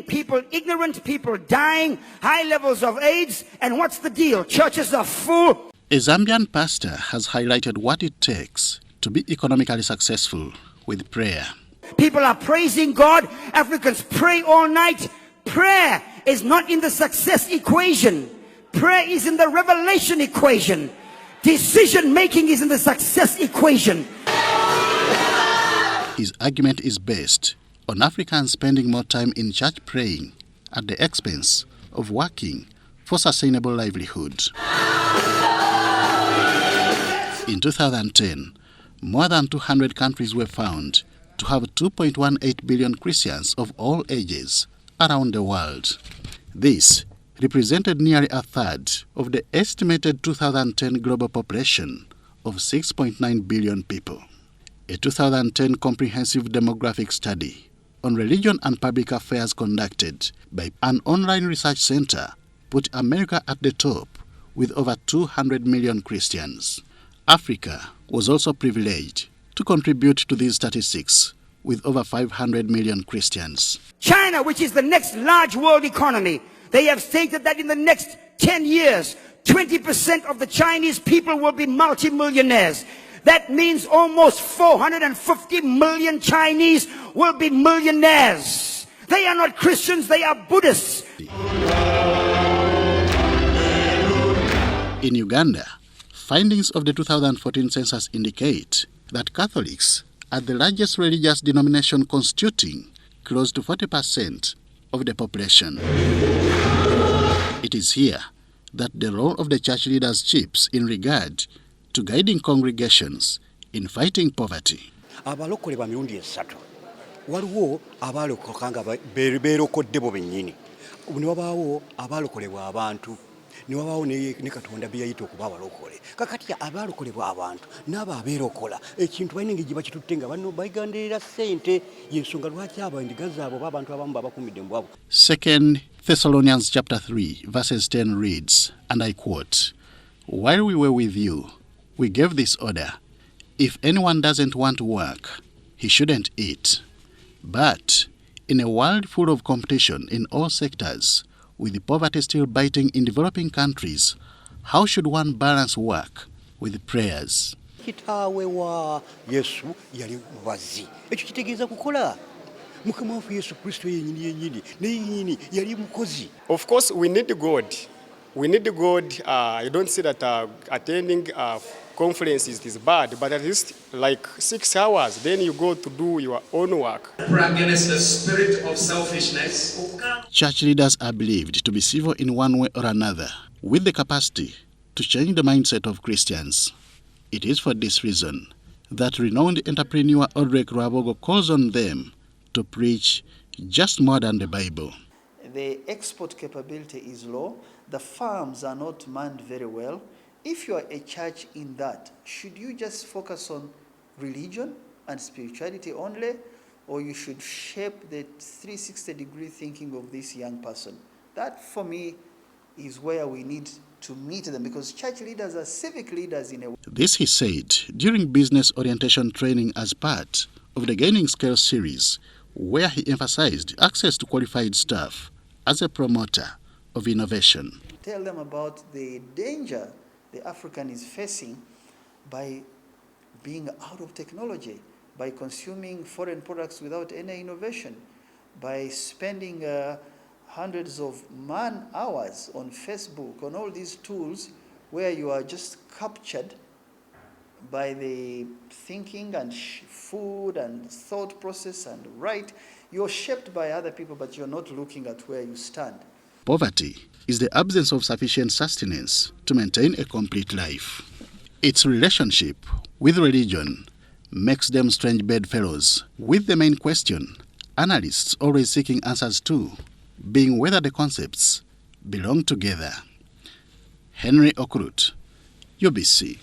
People ignorant, people dying, high levels of AIDS, and what's the deal? Churches are full. A Zambian pastor has highlighted what it takes to be economically successful with prayer. People are praising God. Africans pray all night. Prayer is not in the success equation. Prayer is in the revelation equation. Decision making is in the success equation. His argument is based on Africans spending more time in church praying at the expense of working for sustainable livelihood. In 2010, more than 200 countries were found to have 2.18 billion Christians of all ages around the world. This represented nearly a third of the estimated 2010 global population of 6.9 billion people. A 2010 comprehensive demographic study on religion and public affairs conducted by an online research center put America at the top with over 200 million Christians. Africa was also privileged to contribute to these statistics with over 500 million Christians. China, which is the next large world economy, they have stated that in the next 10 years, 20% of the Chinese people will be multimillionaires. That means almost 450 million Chinese will be millionaires. They are not Christians, they are Buddhists. In Uganda, findings of the 2014 census indicate that Catholics are the largest religious denomination, constituting close to 40% of the population. It is here that the role of the church leaders chips in regard to guiding congregations in fighting poverty. Abalokole ba mirundi esatu waliwo abalokoka nga beerokodde bo bennyini, ne wabaawo abalokolebwa abantu, ne wabaawo ne Katonda bye yayita okuba abalokole. Kakati abalokolebwa abantu n'abo abeerokola ekintu balina engeri gye bakitutte nga banno bayigandirira ssente, y'ensonga lwaki abo endiga zaabwe oba abantu abamu babakumidde mu bwabwe. 2 Thessalonians chapter 3 verses 10 reads, and I quote, "While we were with you, we gave this order: if anyone doesn't want to work, he shouldn't eat. But in a world full of competition in all sectors, with poverty still biting in developing countries, how should one balance work with prayers?" Kitaawe wa Yesu yali mubazi. Ekyo kitegeeza kukola. Mukama waffe Yesu Kristo yennyini yali mukozi. Of course, we need God. We need God. I don't say that attending conferences is bad, but at least like 6 hours, then you go to do your own work. Against the spirit of selfishness. Church leaders are believed to be civil in one way or another, with the capacity to change the mindset of Christians. It is for this reason that renowned entrepreneur Audrey Rwabogo calls on them to preach just more than the Bible. The export capability is low. The farms are not manned very well. If you are a church in that, should you just focus on religion and spirituality only, or you should shape the 360-degree thinking of this young person? That, for me, is where we need to meet them, because church leaders are civic leaders in a way. This he said during business orientation training as part of the Gaining Scale series, where he emphasized access to qualified staff as a promoter of innovation. Tell them about the danger the African is facing by being out of technology, by consuming foreign products without any innovation, by spending hundreds of man-hours on Facebook, on all these tools where you are just captured by the thinking and food and thought process and you're shaped by other people, but you're not looking at where you stand. Poverty is the absence of sufficient sustenance to maintain a complete life. Its relationship with religion makes them strange bedfellows, with the main question analysts always seeking answers to being whether the concepts belong together. Henry Okrut, UBC.